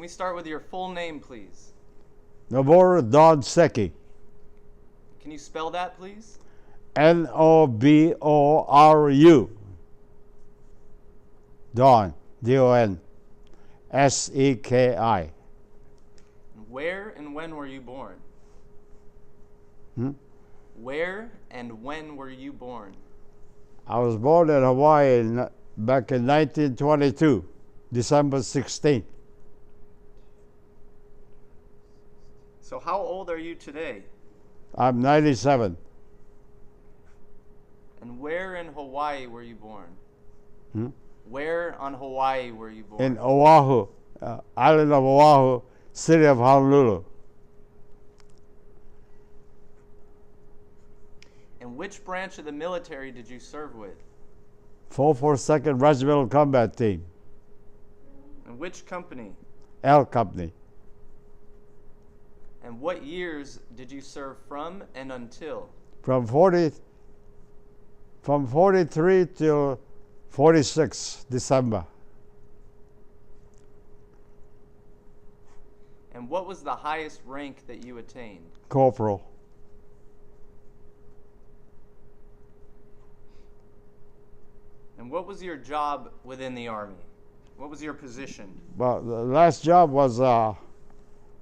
Can we start with your full name, please? Noboru Don Seki. Can you spell that, please? Noboru. Don. Don. Seki. Where and when were you born? Where and when were you born? I was born in Hawaii back in 1922, December 16th. So how old are you today? I'm 97. And where in Hawaii were you born? Hmm? Where on Hawaii were you born? In Oahu, island of Oahu, city of Honolulu. And which branch of the military did you serve with? 442nd Regimental Combat Team, And which company? L Company. And what years did you serve from and until? From 43 till 46 December. And what was the highest rank that you attained? Corporal. And what was your job within the Army? What was your position? Well, the last job was I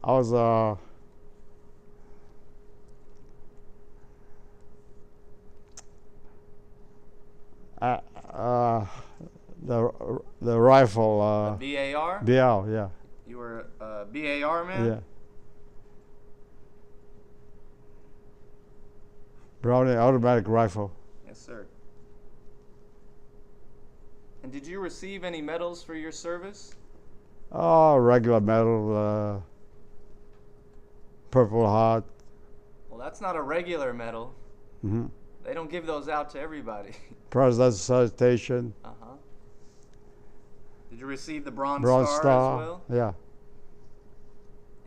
was the rifle. BAR? BL, yeah. You were a BAR man? Yeah. Browning automatic rifle. Yes, sir. And did you receive any medals for your service? Oh, regular medal, Purple Heart. Well, that's not a regular medal. Mm-hmm. They don't give those out to everybody. President's Citation. Uh-huh. Did you receive the Bronze Star. Star as well? Yeah.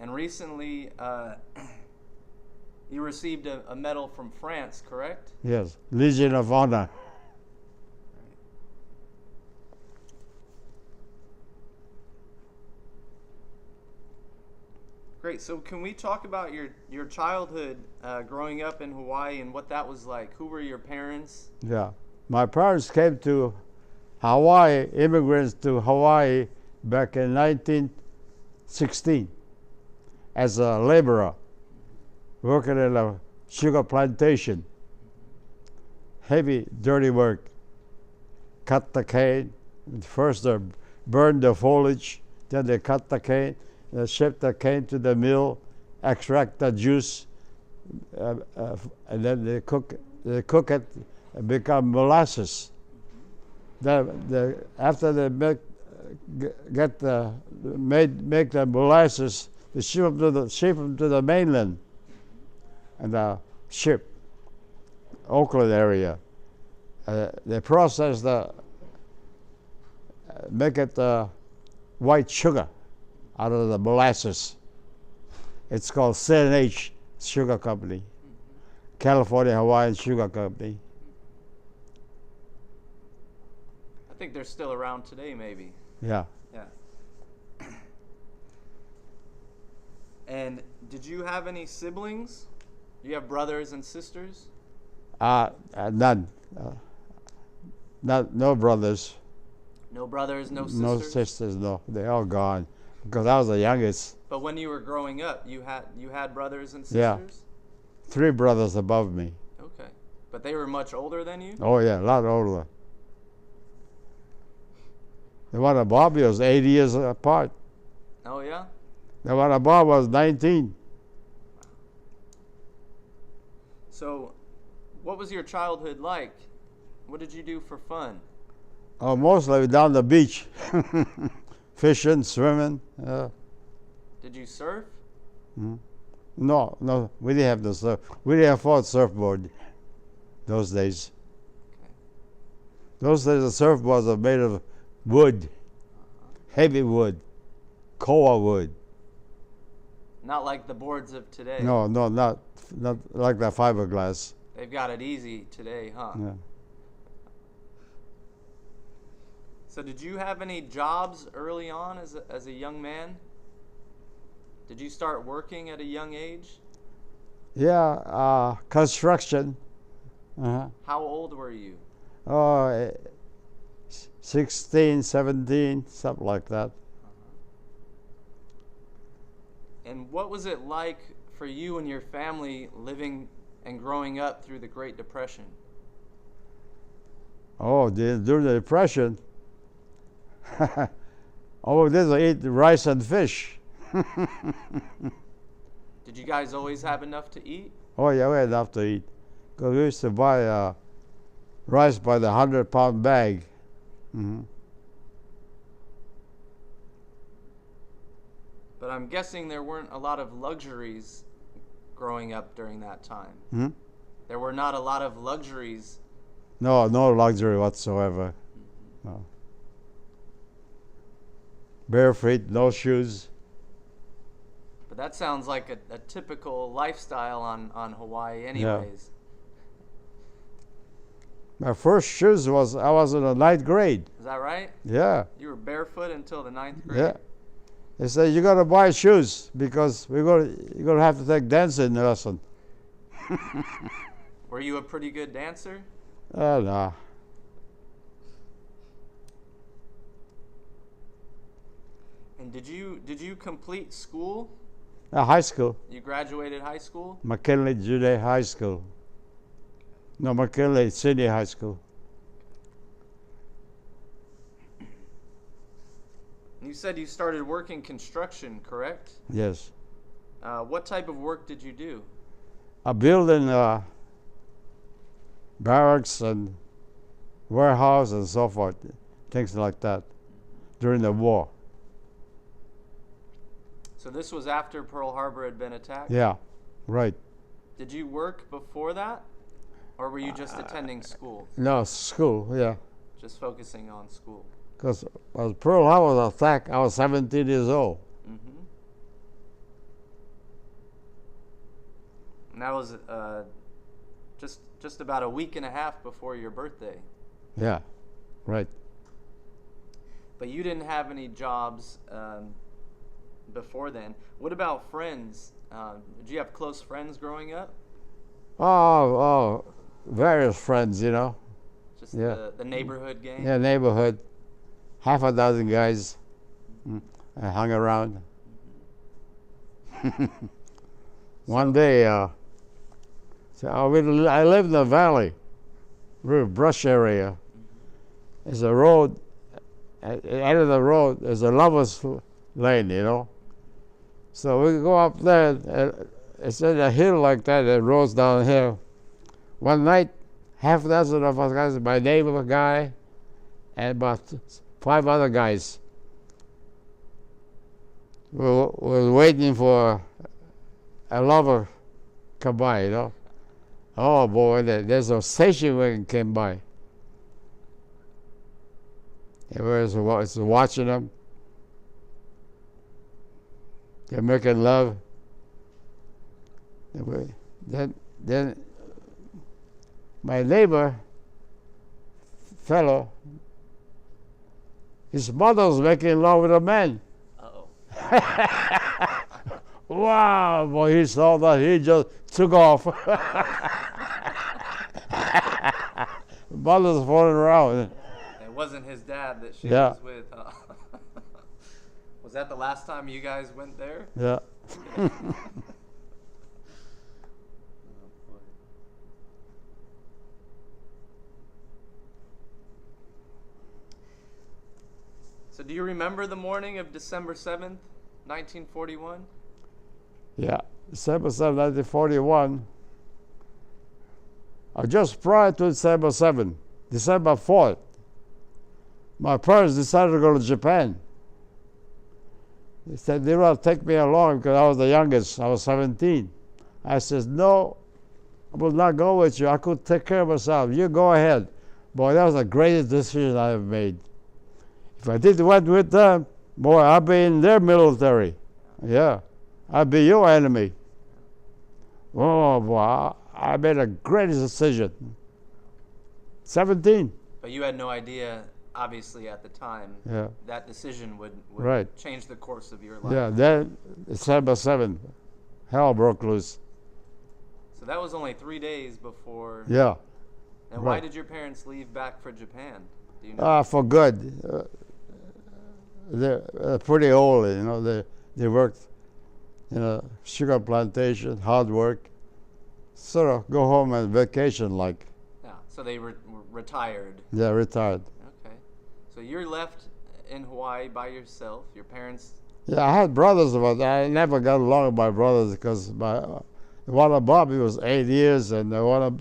And recently, you received a medal from France, correct? Yes. Legion of Honor. Great. So can we talk about your childhood growing up in Hawaii and what that was like? Who were your parents? Yeah. My parents came to Hawaii, immigrants to Hawaii back in 1916 as a laborer working in a sugar plantation. Heavy, dirty work. Cut the cane. First they burn the foliage, then they cut the cane, they ship the cane to the mill, extract the juice, and then they cook it and become molasses. After they make the molasses, they ship them to the mainland, and the ship, Oakland area. They process make it white sugar out of the molasses. It's called C&H Sugar Company, California Hawaiian Sugar Company. I think they're still around today, maybe. Yeah. Yeah. And did you have any siblings? Do you have brothers and sisters? None. No brothers. No brothers, no sisters? No sisters, no. They're all gone. Because I was the youngest. But when you were growing up, you had brothers and sisters? Yeah. 3 brothers above me. Okay. But they were much older than you? Oh, yeah, a lot older. The one above me was 80 years apart. Oh, yeah? The one above was 19. So, what was your childhood like? What did you do for fun? Oh, mostly down the beach. Fishing, swimming. Did you surf? No, we didn't have the surf. We didn't afford surfboard those days. Okay. Those days the surfboards are made of wood, heavy wood, koa wood. Not like the boards of today. No, not like that fiberglass. They've got it easy today, huh? Yeah. So did you have any jobs early on as a young man? Did you start working at a young age? Yeah, construction. Uh-huh. How old were you? Oh, 16, 17, something like that. And what was it like for you and your family living and growing up through the Great Depression? Oh, during the Depression, all we did was eat rice and fish. Did you guys always have enough to eat? Oh, yeah, we had enough to eat. Because we used to buy rice by the 100-pound bag. Mm-hmm. But I'm guessing there weren't a lot of luxuries growing up during that time. Hmm? There were not a lot of luxuries. No, no luxury whatsoever. No. Bare feet, no shoes. But that sounds like a typical lifestyle on Hawaii anyways. My first shoes I was in the 9th grade. Is that right? Yeah, You were barefoot until the 9th grade? yeah. They said, you got to buy shoes because you're gonna have to take dancing lesson. Were you a pretty good dancer? No. And did you complete school? High school. You graduated high school? McKinley Junior High School. No, McKinley Senior High School. You said you started working construction, correct? Yes. What type of work did you do? A building barracks and warehouse and so forth, things like that, during the war. So this was after Pearl Harbor had been attacked? Yeah, right. Did you work before that? Or were you just attending school? No, school, yeah. Just focusing on school? Because when Pearl Harbor was attacked, I was 17 years old. Mm-hmm. And that was just about a week and a half before your birthday. Yeah, right. But you didn't have any jobs before then. What about friends? Did you have close friends growing up? Oh, various friends, you know. Just Yeah. the neighborhood gang? Yeah, neighborhood. Half a dozen guys. I hung around. One day, so I live in the valley, real brush area. There's a road. At the end of the road, there's a lover's lane, you know. So we go up there. It's in a hill like that. It rolls down here. One night, half a dozen of us guys, my neighbor guy, and about 5 other guys, were waiting for a lover come by, you know. Oh boy, there's a station wagon came by. And we was watching them. They're making love. Then my neighbor fellow, his mother was making love with a man. Uh-oh. Wow, boy, he saw that, he just took off. Mother's falling around. It wasn't his dad that she Yeah. was with, huh? Was that the last time you guys went there? Yeah. Oh, boy. So do you remember the morning of December 7th, 1941? Yeah, December 7, 1941. Just prior to December 7, December 4th, my parents decided to go to Japan. They said they want to take me along because I was the youngest. I was 17. I said, no, I will not go with you. I could take care of myself. You go ahead. Boy, that was the greatest decision I ever made. If I did went with them, boy, I'd be in their military. Yeah, I'd be your enemy. Oh, boy, I made a great decision. 17. But you had no idea obviously at the time, Yeah. that decision would Right. change the course of your life. Yeah. Then December 7th, hell broke loose. So that was only 3 days before. Yeah. And why right. did your parents leave back for Japan? Do you know? For good. They're pretty old, you know. They worked in a sugar plantation, hard work. Sort of go home and vacation like. Yeah. So they were retired. Yeah, retired. Okay. So you're left in Hawaii by yourself. Your parents. Yeah, I had brothers, but I never got along with my brothers because one of Bobby was 8 years and one of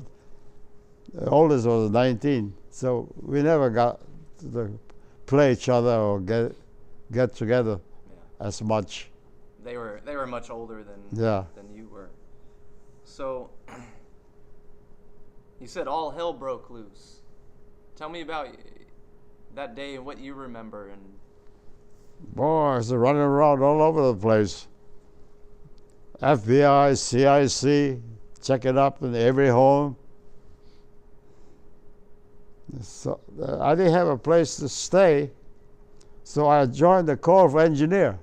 the oldest was 19. So we never got to play each other or get together Yeah. as much. They were much older than Yeah. you were. So you said all hell broke loose. Tell me about that day and what you remember. And Boys are running around all over the place. FBI, CIC, checking up in every home. So I didn't have a place to stay, so I joined the Corps of Engineers.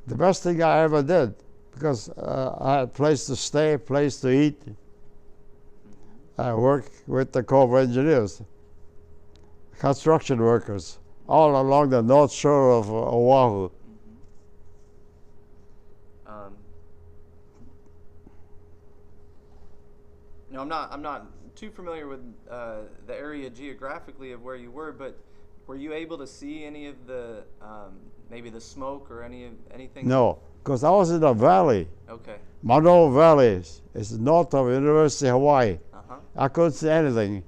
The best thing I ever did, because I had a place to stay, place to eat. I worked with the Corps of Engineers, construction workers, all along the north shore of Oahu. No, I'm not too familiar with the area geographically of where you were, but were you able to see any of the maybe the smoke or anything? No, because I was in the valley. Okay. Manoa Valley is north of University of Hawaii. Uh-huh. I couldn't see anything.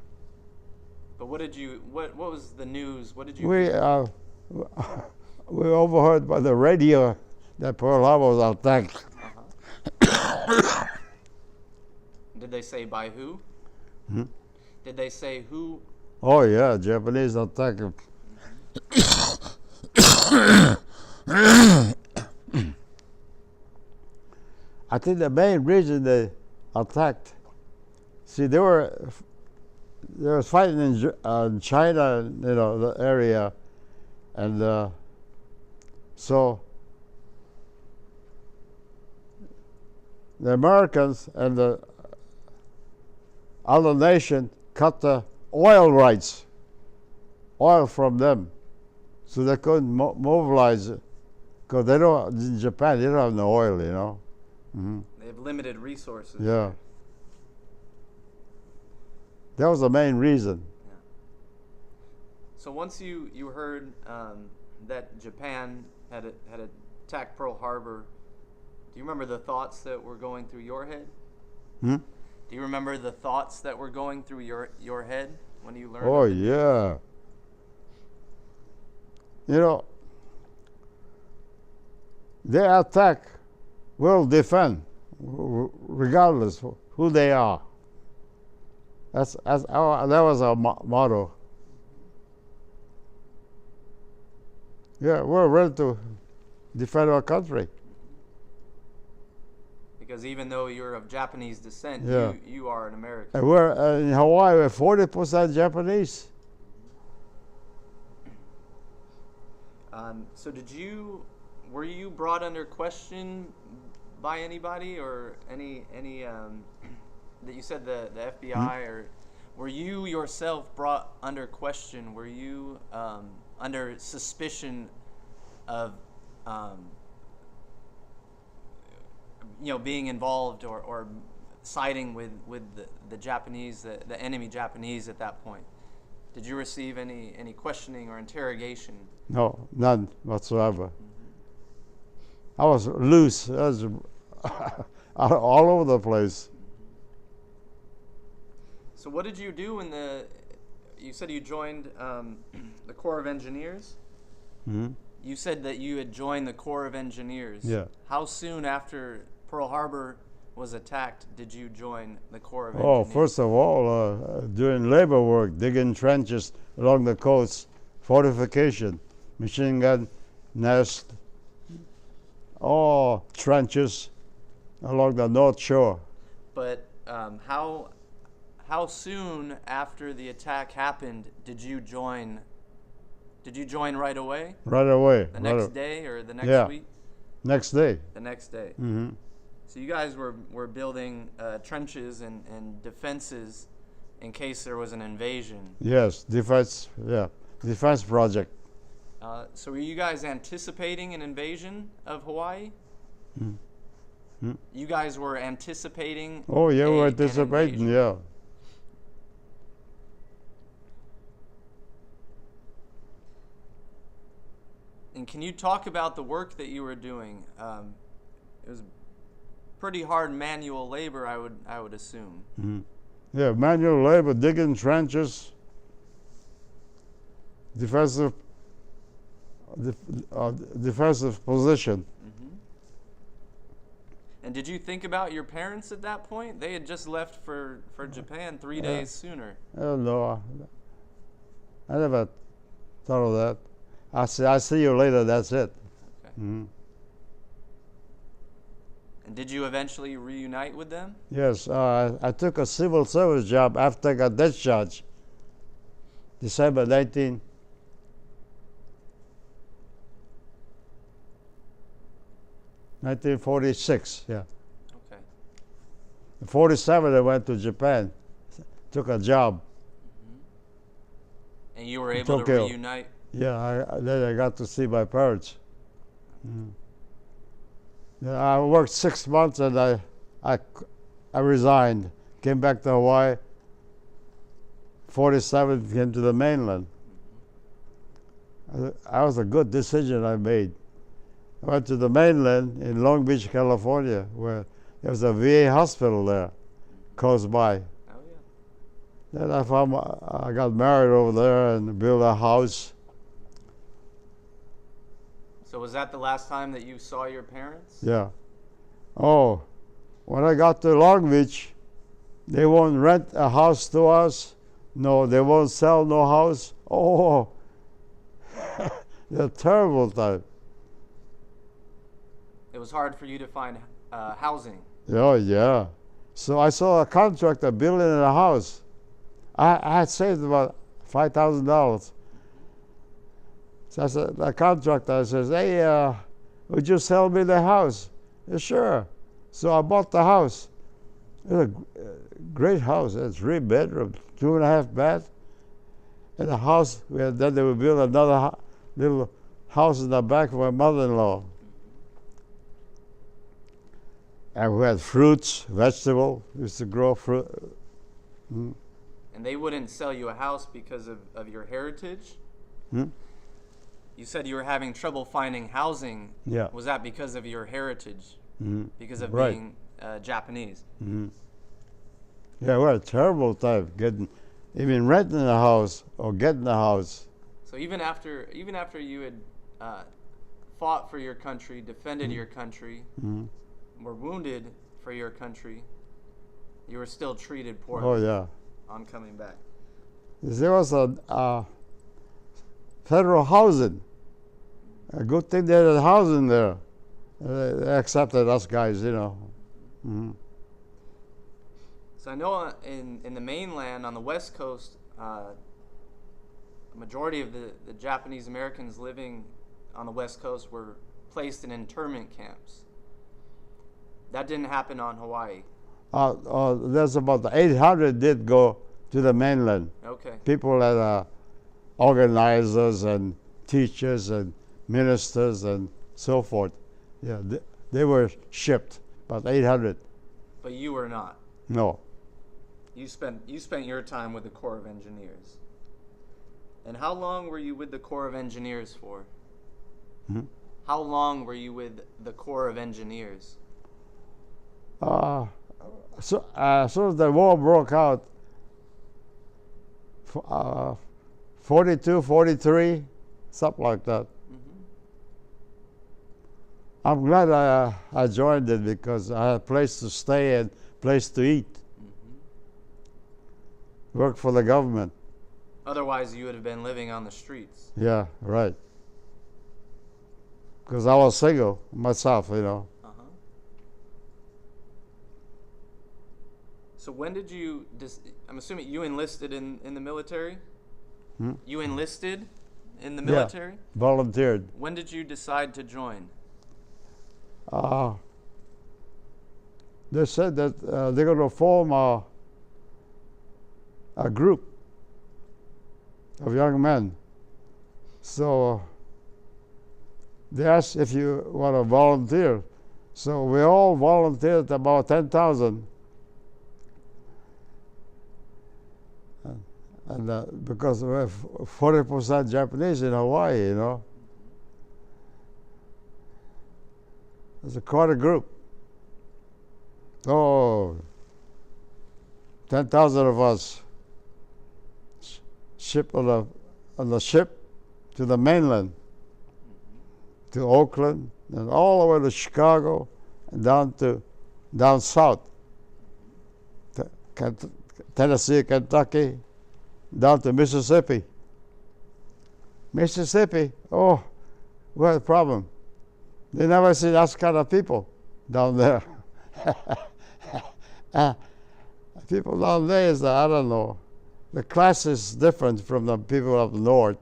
But what was the news? What did you We overheard by the radio that Pearl Harbor was attacked. Uh-huh. Did they say by who? Hmm? Did they say who? Oh yeah, Japanese attacked. I think the main reason they attacked, see, they were fighting in China, you know, the area, and so the Americans and the other nation cut the oil rights, oil from them, so they couldn't mobilize it, because they don't, in Japan, they don't have no oil, you know. Mm-hmm. They have limited resources. Yeah. That was the main reason. Yeah. So once you heard that Japan had attacked Pearl Harbor, do you remember the thoughts that were going through your head? Hmm? Do you remember the thoughts that were going through your head when you learned? Oh yeah. You know, they attack, we'll defend, regardless who they are. That was our motto. Yeah, we're ready to defend our country. Because even though you're of Japanese descent, Yeah. you are an American. And we're in Hawaii, we're 40% Japanese. So were you brought under question by anybody or any that you said the FBI or were you yourself brought under question? Were you under suspicion of being involved or siding with the Japanese, the enemy Japanese at that point? Did you receive any questioning or interrogation? No, none whatsoever. I was loose. I was all over the place. So what did you do you said you joined the Corps of Engineers? Mm-hmm. You said that you had joined the Corps of Engineers. Yeah. How soon after Pearl Harbor was attacked did you join the Corps of Oh, Engineers? first of all, doing labor work, digging trenches along the coast, fortification, machine gun nest, all trenches along the North Shore. But how how soon after the attack happened did you join? Did you join right away? Right away. The next day or the next Yeah. week? Next day. The next day. Hmm. So you guys were building trenches and defenses in case there was an invasion. Yes, defense. Yeah, defense project. So were you guys anticipating an invasion of Hawaii? Mm. Mm. You guys were anticipating. Oh yeah, we're an anticipating. invasion? Yeah. And can you talk about the work that you were doing? It was pretty hard manual labor, I would assume. Hmm. Yeah, manual labor, digging trenches, defensive, defensive position. Hmm. And did you think about your parents at that point? They had just left for Japan 3 days sooner. Oh no, I never thought of that. I see you later. That's it. Okay. Hmm. And did you eventually reunite with them? Yes, I took a civil service job after I got discharged. December 1946. Yeah. Okay. In 47, I went to Japan, took a job. And you were able to Tokyo. reunite? Yeah, then I got to see my parents. Mm. Yeah, I worked 6 months and I resigned. Came back to Hawaii. 47, came to the mainland. That was a good decision I made. I went to the mainland in Long Beach, California, where there was a VA hospital there, close by. Oh, yeah. Then I got married over there and built a house. So was that the last time that you saw your parents? Yeah. Oh, when I got to Long Beach, they won't rent a house to us. No, they won't sell no house. Oh, a terrible time. It was hard for you to find housing. Oh, yeah. So I saw a contractor building a house. I had saved about $5,000. So I said, the contractor says, hey, would you sell me the house? Yeah, sure. So I bought the house. It was a great house. It's 3 bedrooms, 2.5 baths. And the house, then they would build another little house in the back for my mother-in-law. And we had fruits, vegetables. We used to grow fruit. Mm. And they wouldn't sell you a house because of your heritage? Hmm? You said you were having trouble finding housing. Yeah. Was that because of your heritage? Mm. Because of Right. being Japanese? Mm. Yeah, we had a terrible time even renting a house or getting a house. So even after you had fought for your country, defended your country, Mm. were wounded for your country, you were still treated poorly Oh, yeah. on coming back. There was a federal housing. A good thing they had housing there. They accepted us guys, you know. Mm. So I know in the mainland, on the West Coast, a majority of the Japanese Americans living on the West Coast were placed in internment camps. That didn't happen on Hawaii. There's about 800 did go to the mainland. Okay. People that are organizers and teachers and ministers and so forth. Yeah, they were shipped, about 800. But you were not. No. You spent your time with the Corps of Engineers. And how long were you with the Corps of Engineers for? Hmm? How long were you with the Corps of Engineers? So as soon as the war broke out, 42, 43, something like that. Mm-hmm. I'm glad I joined it because I had a place to stay and place to eat. Mm-hmm. Work for the government. Otherwise, you would have been living on the streets. Yeah, right. Because I was single myself, you know. Uh-huh. So when did you? I'm assuming you enlisted in the military. Hmm? You enlisted in the Yeah. military. Volunteered. When did you decide to join? Uh, they said that they're going to form a group of young men. So they asked if you want to volunteer. So we all volunteered, about 10,000. And because we have 40% Japanese in Hawaii, you know. It's quite a group. Oh, 10,000 of us ship on the ship to the mainland, to Oakland, and all the way to Chicago, and down south, Tennessee, Kentucky, down to Mississippi. Mississippi, oh, we had a problem. They never see that kind of people down there. People down there is, I don't know, the class is different from the people up north.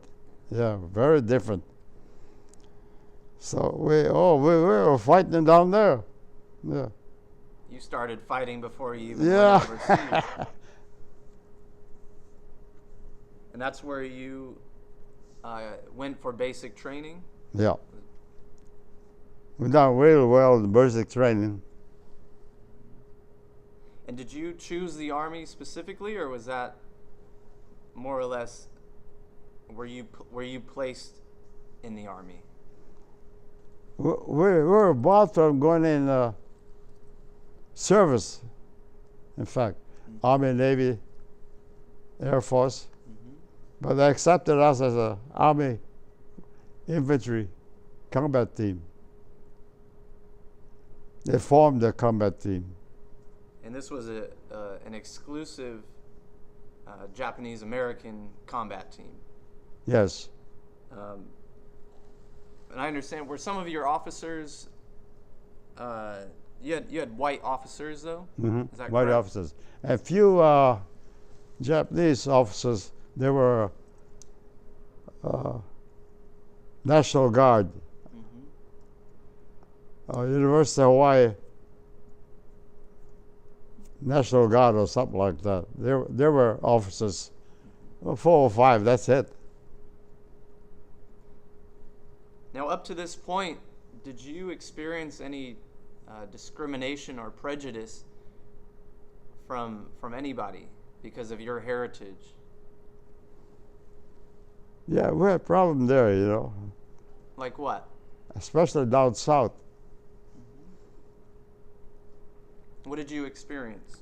Yeah, very different. So we were fighting down there. Yeah. You started fighting before you even Yeah. went overseas. And that's where you went for basic training? Yeah. We done really well in basic training. And did you choose the Army specifically, or was that more or less were you placed in the Army? We were about from going in service, in fact, Army, Navy, Air Force. But they accepted us as an Army infantry combat team. They formed the combat team. And this was an exclusive Japanese-American combat team. Yes. And I understand, were some of your officers, you had white officers though? Mm-hmm. Is that White correct? officers. A few Japanese officers, they were National Guard, University of Hawaii National Guard or something like that. There were officers, 4 or 5, that's it. Now, up to this point, did you experience any discrimination or prejudice from anybody because of your heritage? Yeah, we had a problem there, you know, Like what? especially down south. What did you experience?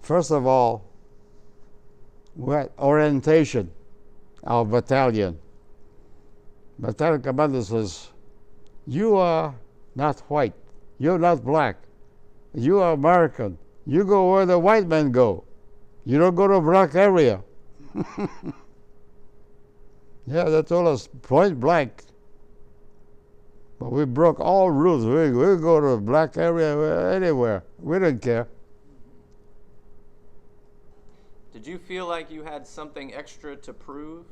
First of all, we had orientation, our battalion. Battalion commander says, you are not white, you're not black, you are American. You go where the white men go. You don't go to black area. Yeah, they told us point blank. But we broke all rules. We go to black area anywhere. We didn't care. Did you feel like you had something extra to prove?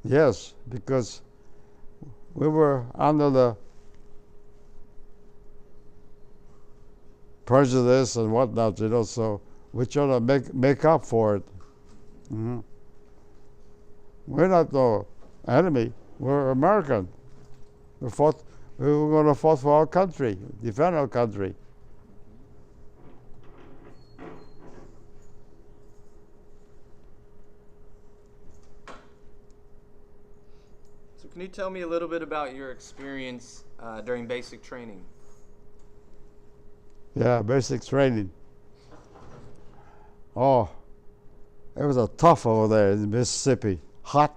Yes, because we were under the prejudice and whatnot, you know, so we try to make up for it. Mm-hmm. We're not the enemy. We're American. We were going to fight for our country, defend our country. So can you tell me a little bit about your experience during basic training? Yeah, basic training. Oh, it was tough over there in Mississippi. Hot,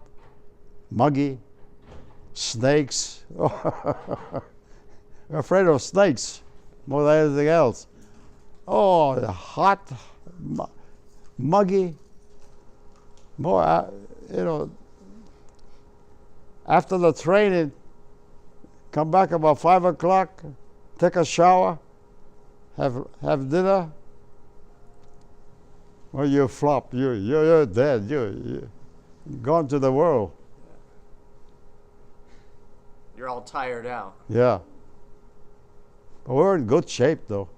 muggy, snakes. We're afraid of snakes more than anything else. Oh, hot, muggy. More, you know, after the training, come back about 5 o'clock, take a shower, have dinner. Well, you flop. You're dead. You gone to the world. You're all tired out. Yeah. But we're in good shape, though.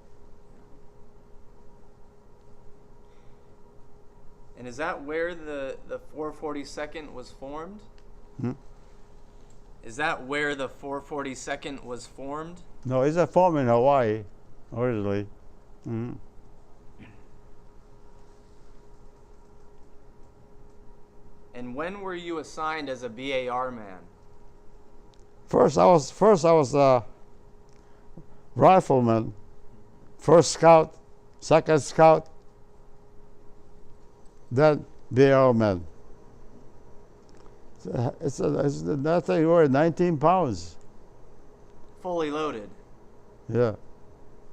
And is that where the 442nd was formed? Hmm? Is that where the 442nd was formed? No, it's a farm in Hawaii, originally. Hmm. And when were you assigned as a BAR man? First, I was a rifleman, first scout, second scout, then BAR man. It's that thing weighed 19 pounds. Fully loaded. Yeah.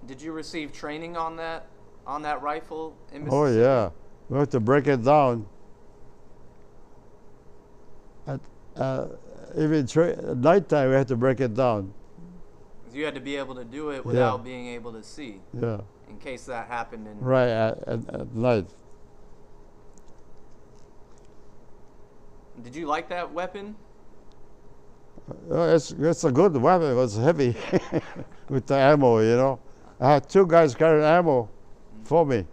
Did you receive training on that rifle in Oh Mississippi? yeah. We have to break it down. At nighttime, we have to break it down. 'Cause you had to be able to do it without being able to see. Yeah. In case that happened. Right at night. Did you like that weapon? It's a good weapon. It was heavy with the ammo, you know. I had two guys carrying ammo for me.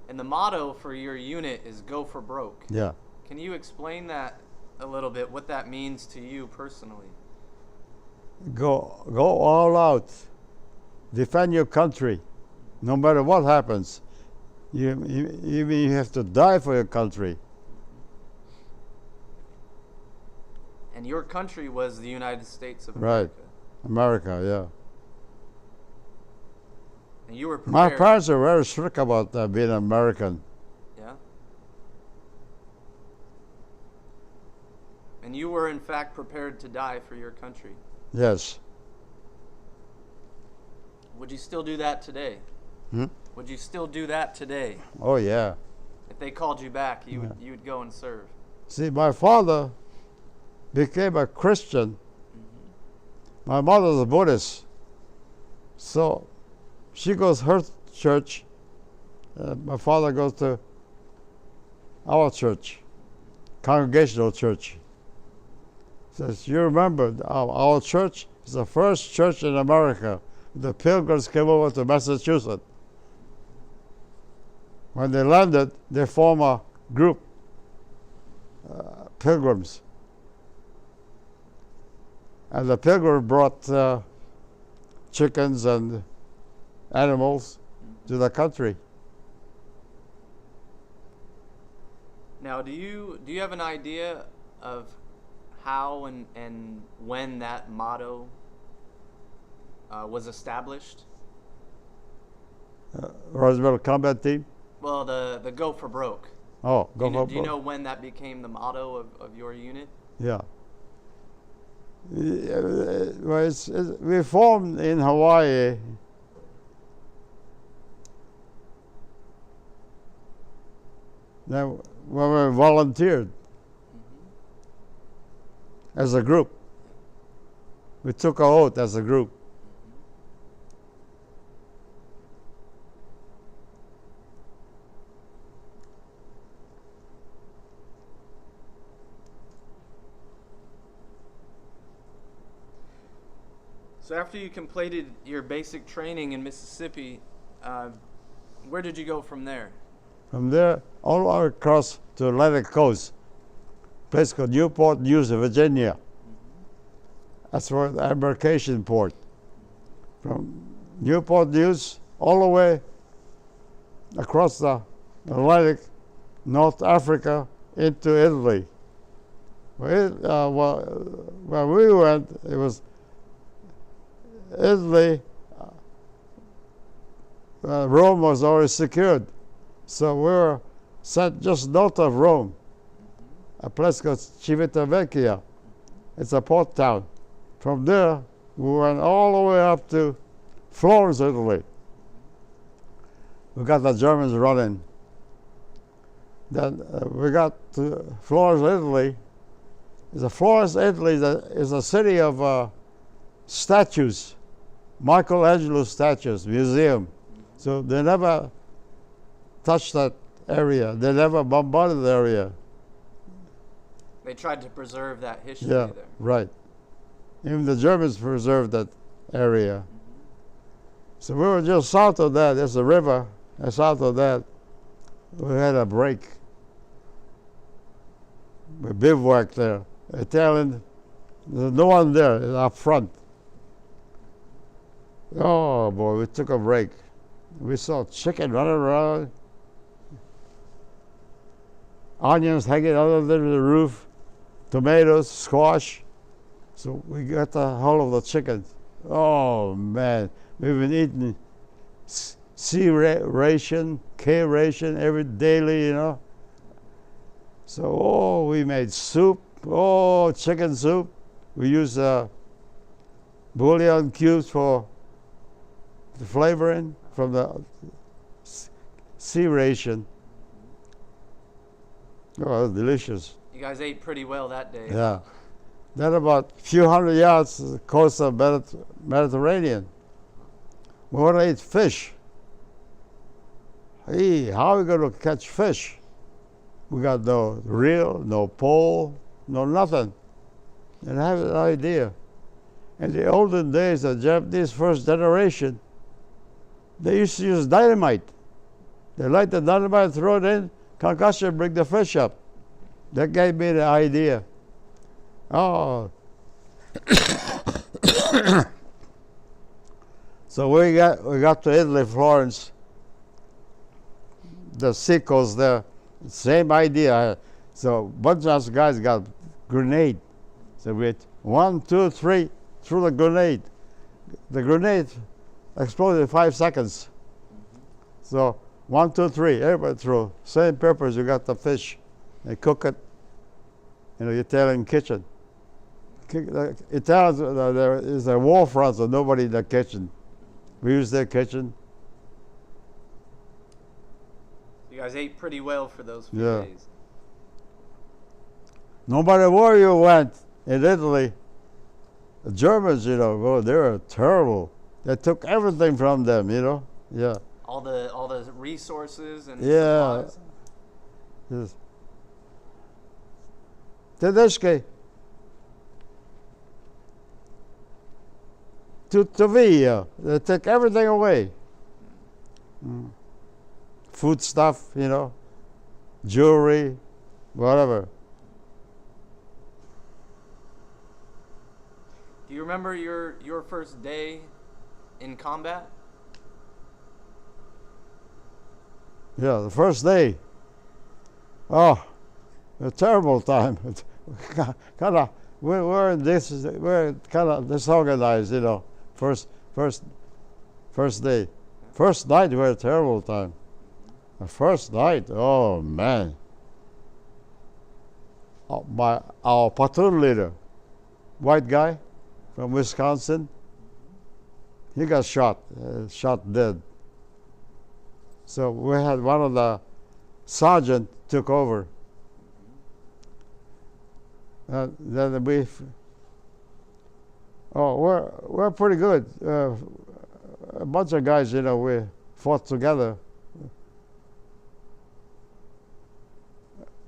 And the motto for your unit is "Go for broke." Yeah. Can you explain that a little bit? What that means to you personally? Go all out. Defend your country, no matter what happens. You have to die for your country. And your country was the United States of Right. America. America, yeah. And you were My prepared. parents are very strict about being American. Yeah. And you were in fact prepared to die for your country. Yes. Would you still do that today? Hmm? Would you still do that today? Oh yeah. If they called you back, you would go and serve. See, my father became a Christian. My mother's a Buddhist. So she goes her church. My father goes to our church, Congregational Church. Says, you remember, our church is the first church in America. The Pilgrims came over to Massachusetts. When they landed, they formed a group, Pilgrims. And the Pilgrim brought chickens and animals to the country. Now, do you have an idea of how and when that motto was established? Roosevelt Combat Team. Well, the Go for Broke. Oh, Do you know when that became the motto of your unit? Yeah. Well, we formed in Hawaii. Then when we volunteered as a group, we took an oath as a group. So after you completed your basic training in Mississippi, where did you go from there? From there, all across to Atlantic Coast, a place called Newport News, Virginia. That's where the embarkation port. From Newport News all the way across the Atlantic, North Africa, into Italy. Where we went, it was Italy. Rome was already secured. So we were sent just north of Rome, a place called Civitavecchia. It's a port town. From there, we went all the way up to Florence, Italy. We got the Germans running. Then we got to Florence, Italy. Florence, Italy is a city of statues, Michelangelo statues, museum. So they never touched that area. They never bombarded the area. They tried to preserve that history Yeah, there. right. Even the Germans preserved that area. So we were just south of that. There's a river. And south of that, we had a break. We bivouacked there. Italian, there's no one there up front. Oh boy, we took a break. We saw chicken running around, onions hanging under the roof, tomatoes, squash. So we got the whole of the chickens. Oh man, we've been eating ration, K ration every daily, you know. So we made soup. Oh, chicken soup. We use bouillon cubes for the flavoring from the C ration. Oh, it was delicious. You guys ate pretty well that day. Yeah. Then about a few hundred yards the coast of Mediterranean. We want to eat fish. Hey, how are we going to catch fish? We got no reel, no pole, no nothing. And I have an idea. In the olden days, the Japanese first generation, they used to use dynamite. They light the dynamite, throw it in, concussion, bring the fish up. That gave me the idea. Oh. So we got to Italy, Florence. The seacoast there, same idea. So a bunch of us guys got grenade. So we hit 1, 2, 3, threw the grenade. The grenade exploded in 5 seconds. So 1, 2, 3, everybody threw. Same purpose, you got the fish. They cook it in the Italian kitchen. Italians, there is a war front, so nobody in the kitchen. We use their kitchen. You guys ate pretty well for those few Yeah. days. No matter where you went in Italy, the Germans, you know, oh, they were terrible. They took everything from them, you know. Yeah. All the resources and Yeah. supplies. Yes. Tedeschi. To via. They took everything away. Food stuff, you know, jewelry, whatever. Do you remember your first day in combat? Yeah, the first day. Oh, a terrible time. We're kind of disorganized, you know. First day, first night we had a terrible time. The first night, oh man. Our platoon leader, white guy from Wisconsin, he got shot dead. So we had one of the sergeant took over. Then we're pretty good. A bunch of guys, you know, we fought together.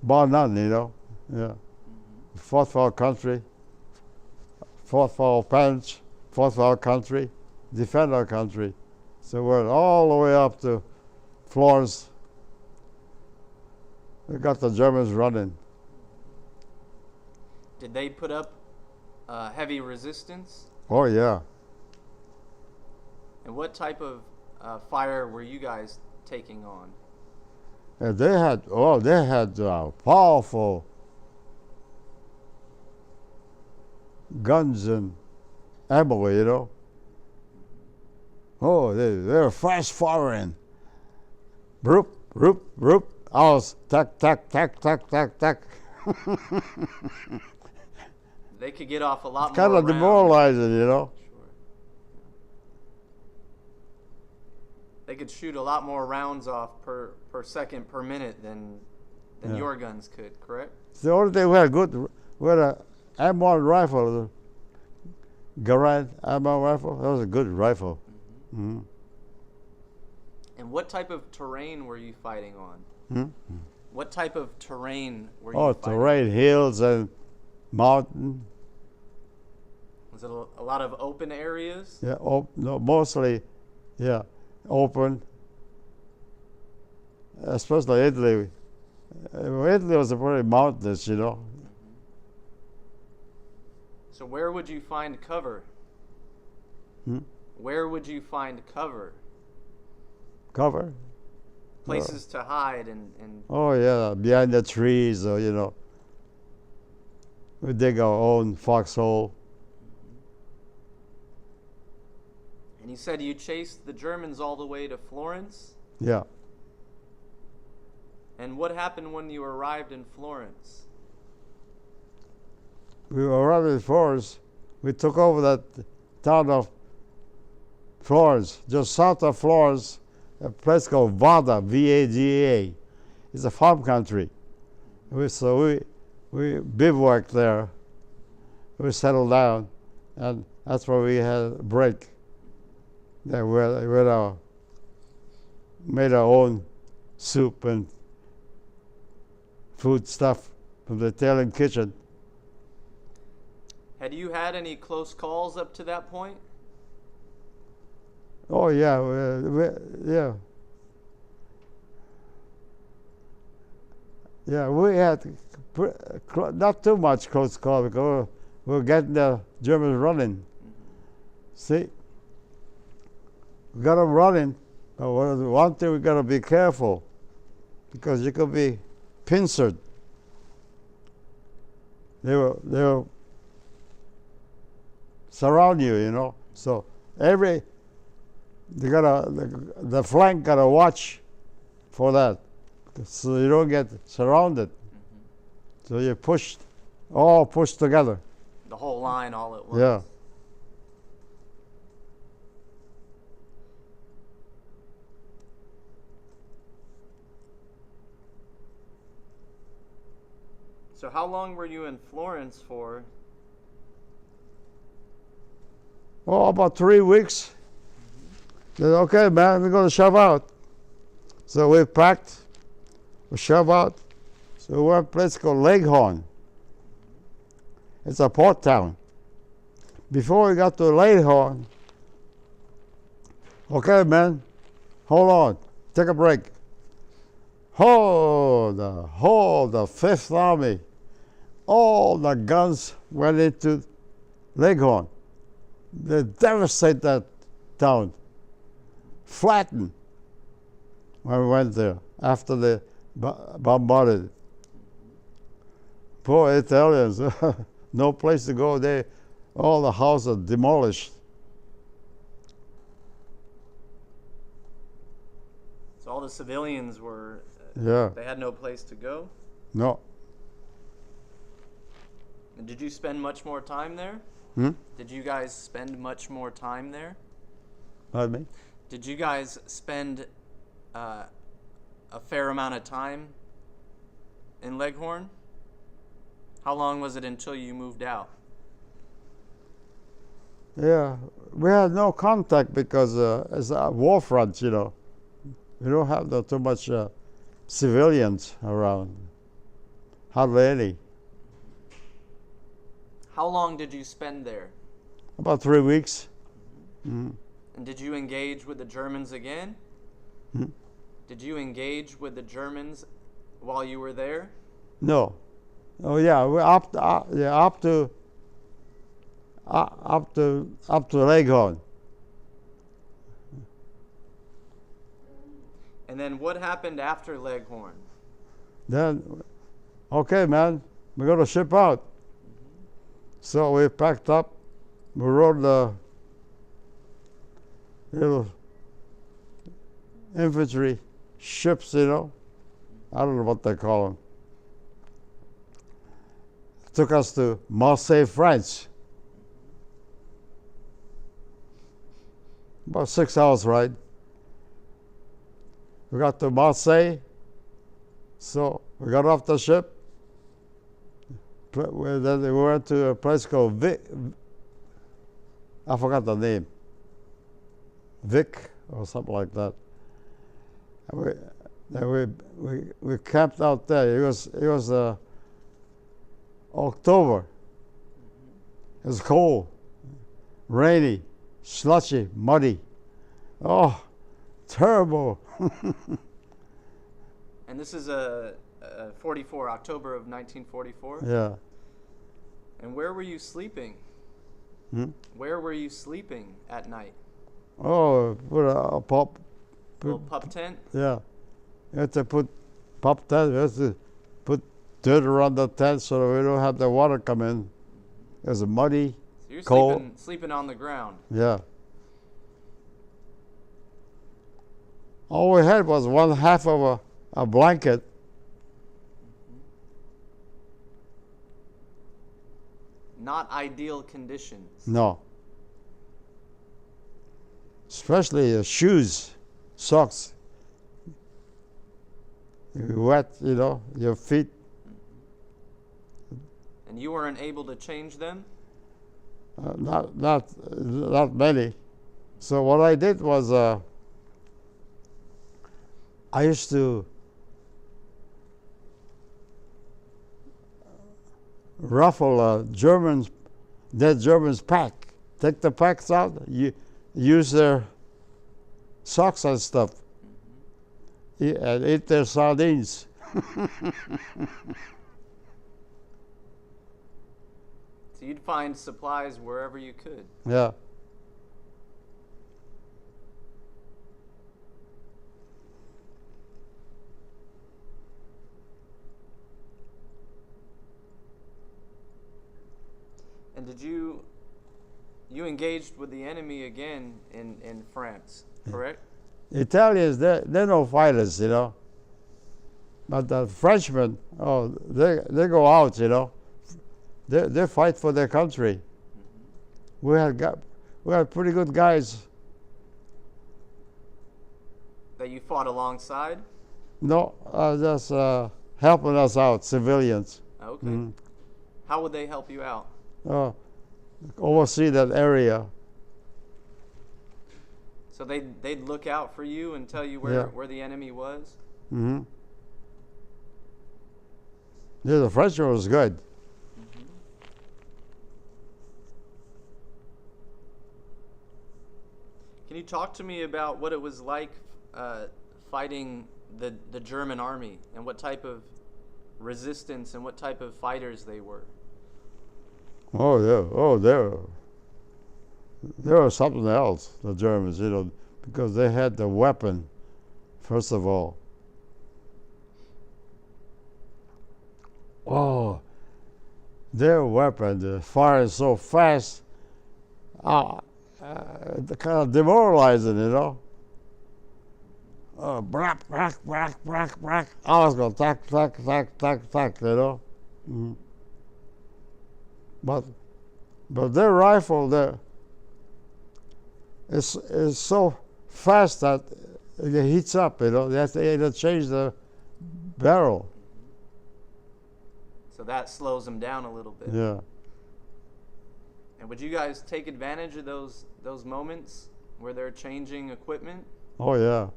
Bar none, you know. Yeah. Fought for our country, fought for our parents, fought for our country, defend our country. So we're all the way up to Florence. We got the Germans running. Did they put up heavy resistance? Oh yeah. And what type of fire were you guys taking on? And they had powerful guns and ammo, you know. Oh, they were fast firing. Roop, roop, roop. I was tack, tack, tack, tack, tack, tack. They could get off a lot more Kind of rounds. demoralizing, you know. Sure. They could shoot a lot more rounds off per second per minute than than Yeah. your guns could, correct? It's the only thing we had good. We had a M1 rifle, Garand M1 rifle. That was a good rifle. Mm-hmm. Mm-hmm. And what type of terrain were you fighting on? Hmm? What type of terrain were you Oh, fighting? terrain, hills and mountain. Was it a lot of open areas? Yeah, no, mostly, yeah, open. Especially Italy. Italy was a very mountainous, you know. Mm-hmm. So where would you find cover? Hmm? Where would you find cover? Cover. Places to hide and Oh yeah, behind the trees, or you know. We dig our own foxhole. And you said you chased the Germans all the way to Florence? Yeah. And what happened when you arrived in Florence? We arrived in Florence. We took over that town of Florence, just south of Florence, a place called Vada, V-A-D-A. It's a farm country. So we bivouacked there. We settled down, and that's where we had a break. There we made our own soup and food stuff from the Italian kitchen. Had you had any close calls up to that point? Oh yeah, yeah. Yeah, we had not too much close call because we were getting the Germans running. Mm-hmm. See, we got them running, but one thing we got to be careful because you could be pincered. They'll surround you, you know. So the flank gotta watch for that, so you don't get surrounded. Mm-hmm. So you all push together. The whole line all at once. Yeah. So how long were you in Florence for? Oh, about 3 weeks. Said, okay, man, we're gonna shove out. So we packed, we shove out. So we went to a place called Leghorn. It's a port town. Before we got to Leghorn, okay, man, hold on, take a break. The Fifth Army, all the guns went into Leghorn. They devastated that town, flattened when we went there after they bombarded it. Poor Italians, no place to go. All the houses are demolished. So all the civilians were, Yeah, they had no place to go? no. And did you spend much more time there? Hmm? Did you guys spend much more time there? Pardon me? Did you guys spend a fair amount of time in Leghorn? How long was it until you moved out? Yeah, we had no contact because it's a war front, you know. We don't have too much civilians around, hardly any. How long did you spend there? About 3 weeks. Mm-hmm. And did you engage with the Germans again? Hmm? Did you engage with the Germans while you were there? No. Oh yeah, we up to Leghorn. And then what happened after Leghorn? Then, okay, man, we're gonna ship out. So we packed up. We rode the little infantry ships, you know. I don't know what they call them. Took us to Marseille, France. About 6 hours ride. We got to Marseille. So we got off the ship. Then we went to a place called Vic. I forgot the name. Vic or something like that. And we camped out there. It was October. It was cold, rainy, slushy, muddy. Oh, terrible. And this is 44, October of 1944? Yeah. And where were you sleeping? Hmm? Where were you sleeping at night? Oh, put a pop. Little pup tent? Yeah. You have to put pop tent. You have to put dirt around the tent so that we don't have the water come in. It was muddy, So you're cold. sleeping on the ground. Yeah. All we had was one half of a blanket. Not ideal conditions. No. Especially shoes, socks. You wet, your feet. And you weren't able to change them? Not many. So what I did was I used to ruffle dead Germans' pack. Take the packs out. Use their socks and stuff. And eat their sardines. So you'd find supplies wherever you could. Yeah. And did you engaged with the enemy again in France, correct? Italians, they're no fighters, But the Frenchmen, they go out, They fight for their country. We had pretty good guys. That you fought alongside? No, just helping us out, civilians. Okay. Mm-hmm. How would they help you out? Oversee that area. So they'd look out for you and tell you where the enemy was? Mm-hmm. Yeah, the Frenchman was good. Mm-hmm. Can you talk to me about what it was like fighting the German army and what type of resistance and what type of fighters they were? Oh yeah. Oh, they were something else, the Germans, because they had the weapon, first of all. Oh, their weapon, the fire is so fast, kind of demoralizing, brack, brack, brack, brack, brack. I was going tack, tack, tack, tack, tack, Mm-hmm. But their rifle is so fast that it heats up, They have to either change the barrel. So that slows them down a little bit. Yeah. And would you guys take advantage of those moments where they're changing equipment? Oh yeah.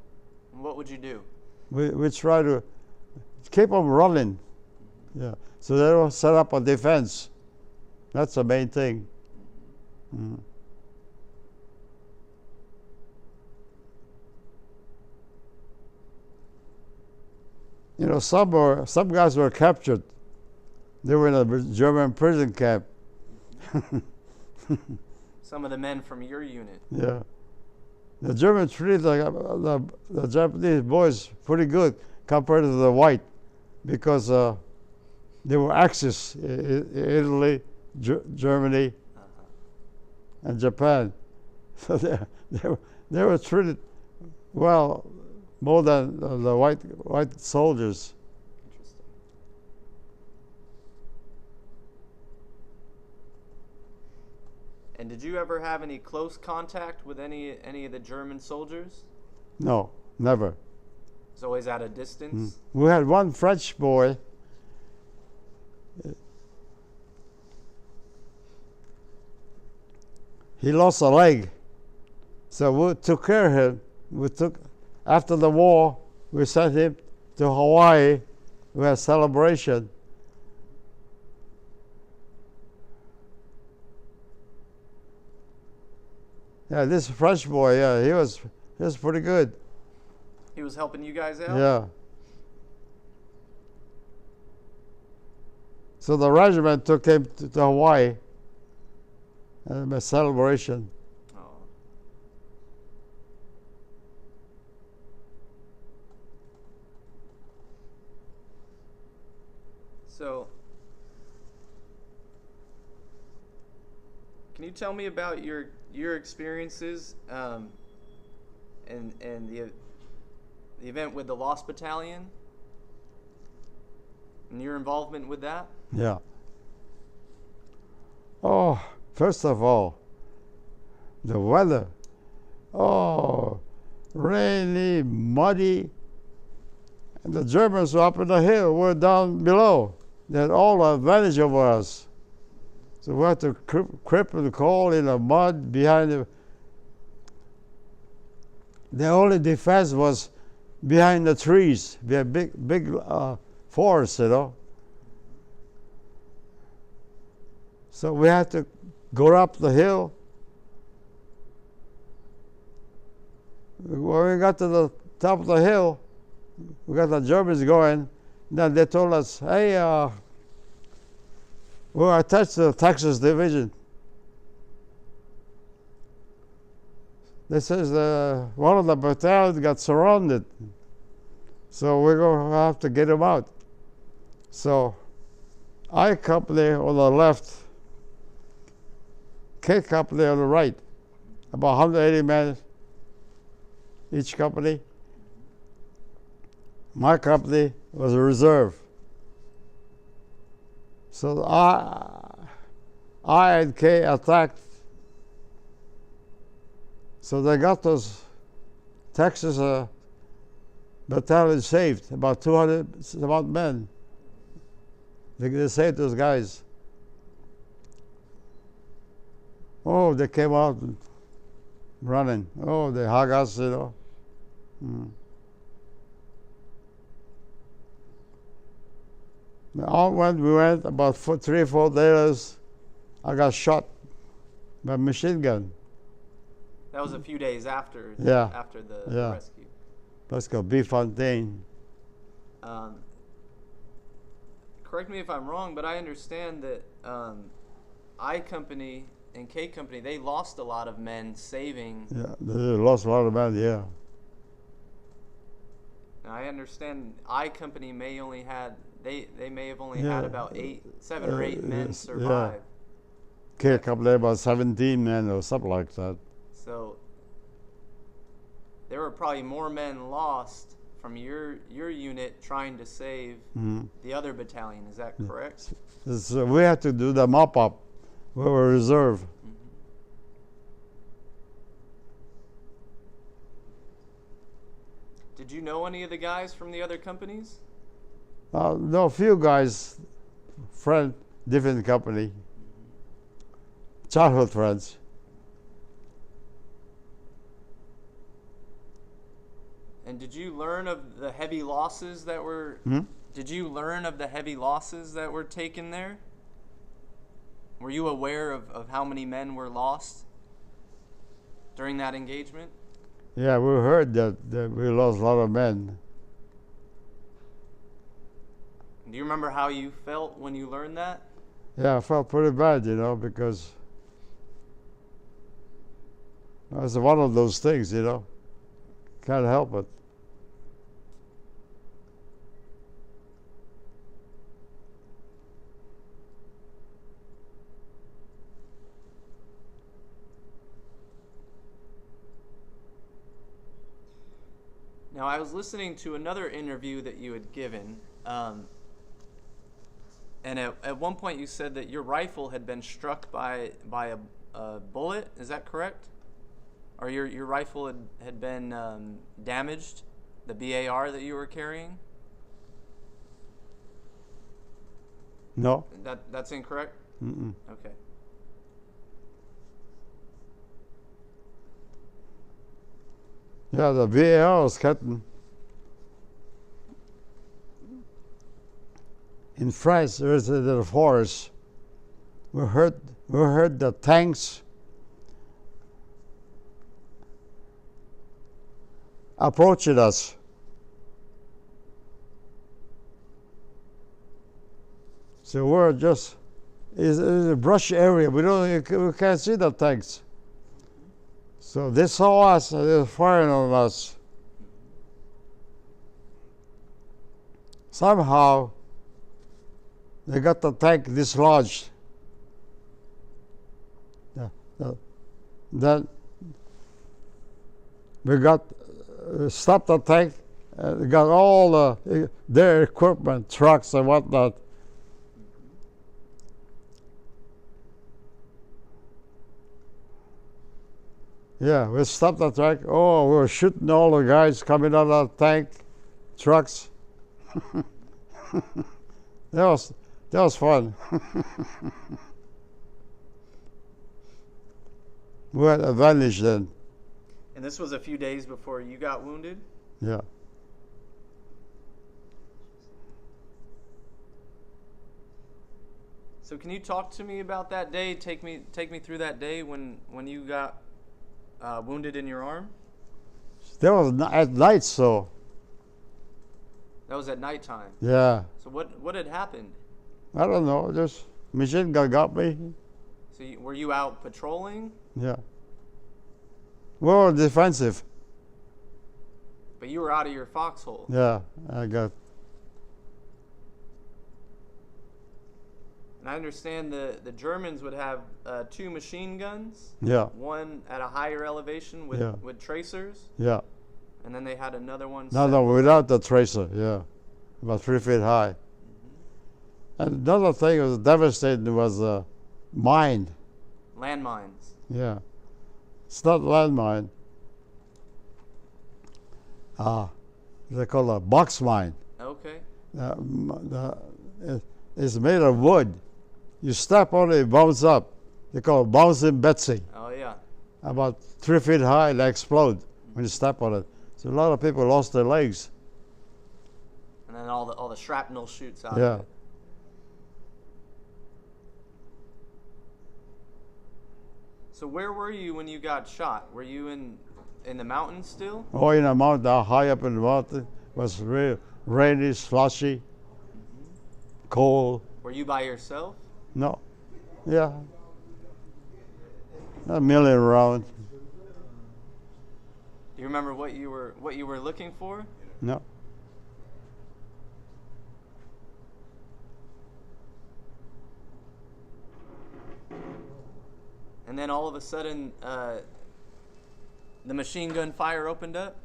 And what would you do? We try to keep them running. Yeah. So they don't set up a defense. That's the main thing. Mm. Some guys were captured. They were in a German prison camp. Some of the men from your unit. Yeah. The Germans treated the Japanese boys pretty good compared to the white, because they were Axis, Italy, Germany, and Japan. So they were treated well more than the white soldiers. Interesting. And did you ever have any close contact with any of the German soldiers? No, never. It's always at a distance. We had one French boy. He lost a leg, so we took care of him. After the war, we sent him to Hawaii. We had a celebration. Yeah, this French boy, yeah, he was pretty good. He was helping you guys out? Yeah. So the regiment took him to Hawaii and a celebration. Oh. So, can you tell me about your experiences and the event with the Lost Battalion and your involvement with that? Yeah. Oh, first of all, the weather. Oh, rainy, muddy. And the Germans were up in the hill, we're down below. They had all the advantage over us. So we had to creep and crawl in the mud behind the only defense was behind the trees. We had big forests, you know. So we had to go up the hill. When we got to the top of the hill, we got the Germans going. Then they told us, hey, we're attached to the Texas Division. They says one of the battalions got surrounded. So we're going to have to get them out. So I company on the left, K company on the right, about 180 men each company. My company was a reserve. So I and K attacked. So they got those Texas battalions saved, about 200 about men. They saved those guys. Oh, they came out running. Oh, they hug us, you know. When we went, about 3 or 4 days, I got shot by a machine gun. That was a few days after Yeah. the rescue. Let's go, B. Fontaine. Correct me if I'm wrong, but I understand that I Company and K Company, they lost a lot of men saving. Yeah, they lost a lot of men, yeah. Now, I understand I Company may only had, they may have only had about 7 or 8 men survive. K Company about 17 men or something like that. So there were probably more men lost from your unit trying to save the other battalion. Is that correct? So we had to do the mop-up. We were reserve. Did you know any of the guys from the other companies? No, few guys, friend, different company, childhood friends. And did you learn of the heavy losses that were? Did you learn of the heavy losses that were taken there? Were you aware of how many men were lost during that engagement? Yeah, we heard that we lost a lot of men. Do you remember how you felt when you learned that? Yeah, I felt pretty bad, you know, because it was one of those things, you know. Can't help it. Now, I was listening to another interview that you had given, and at one point you said that your rifle had been struck by a bullet. Is that correct? Or your rifle had been damaged? The BAR that you were carrying? No. That's incorrect? Mm-mm. Okay. Yeah, the VAR was cutting. In France, there is the forest. We heard the tanks approaching us. So we're just it's a brush area. We can't see the tanks. So they saw us and they were firing on us. Somehow they got the tank dislodged. Then we got stopped the tank. Got all their equipment, trucks and whatnot. Yeah, we stopped the tank. Oh, we were shooting all the guys coming out of the tank, trucks. that was fun. We had advantage then. And this was a few days before you got wounded? Yeah. So can you talk to me about that day? Take me through that day when you got wounded in your arm? That was at night, so. That was at nighttime. Yeah. So what had happened? I don't know. Just machine gun got me. So were you out patrolling? Yeah. We were defensive. But you were out of your foxhole. Yeah, I got. And I understand the Germans would have 2 machine guns. Yeah. One at a higher elevation with tracers. Yeah. And then they had another one. No, without the tracer. Yeah, about 3 feet high. Mm-hmm. And another thing that was devastating was mine. Landmines. Yeah. It's not landmine. They call it a box mine. Okay. It's made of wood. You step on it, it bounces up. They call it bouncing Betsy. Oh yeah. About 3 feet high, they explode when you step on it. So a lot of people lost their legs. And then all the shrapnel shoots out Yeah. of it. So where were you when you got shot? Were you in the mountains still? Oh, in a mountain, high up in the mountain, it was real rainy, slushy, cold. Were you by yourself? No, yeah, a million around. Do you remember what you were looking for? No, And then all of a sudden, the machine gun fire opened up.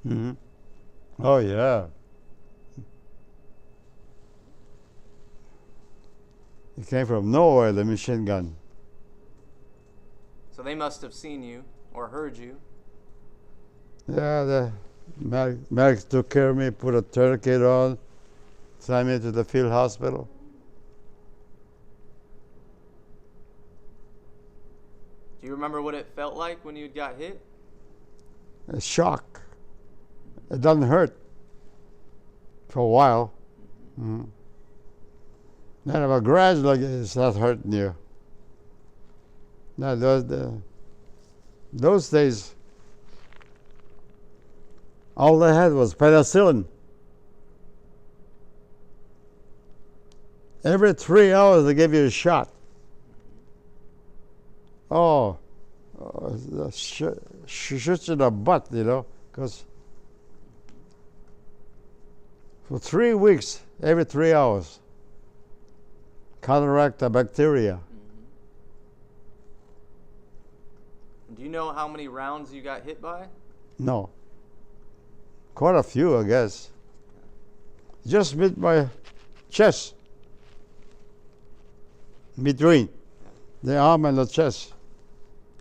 mm-hmm. Oh yeah. It came from nowhere, the machine gun. So they must have seen you or heard you. Yeah, the medics took care of me, put a tourniquet on, sent me to the field hospital. Do you remember what it felt like when you got hit? A shock. It doesn't hurt for a while. Mm-hmm. Then about gradually it starts hurting you. Now those days, all they had was penicillin. Every 3 hours they give you a shot. Shoots in the butt, because for 3 weeks, every 3 hours, counteract the bacteria. Mm-hmm. Do you know how many rounds you got hit by? No. Quite a few, I guess. Just mid my chest. Between the arm and the chest.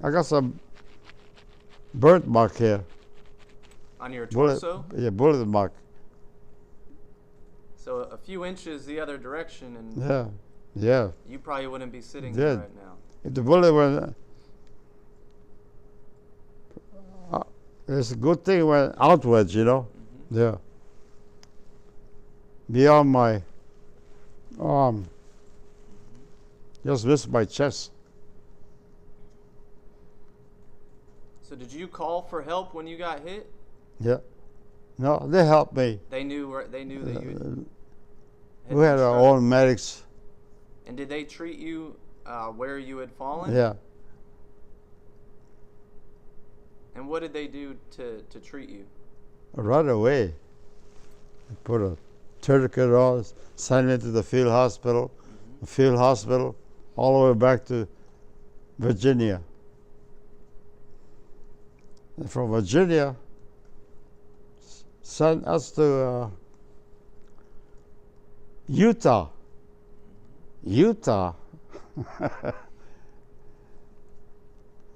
I got some birthmark here. On your bullet, torso? yeah, bullet mark. So a few inches the other direction, and Yeah, yeah. you probably wouldn't be sitting Yeah. there right now. If the bullet went, it's a good thing it went outwards, you know. Mm-hmm. Yeah. Beyond my arm, just missed my chest. So did you call for help when you got hit? Yeah. No, they helped me. They knew that you We had our own medics. And did they treat you where you had fallen? Yeah. And what did they do to treat you? Right away. Put a tourniquet on, sent me to the field hospital. Mm-hmm. The field hospital, all the way back to Virginia. And from Virginia, sent us to Utah. Utah.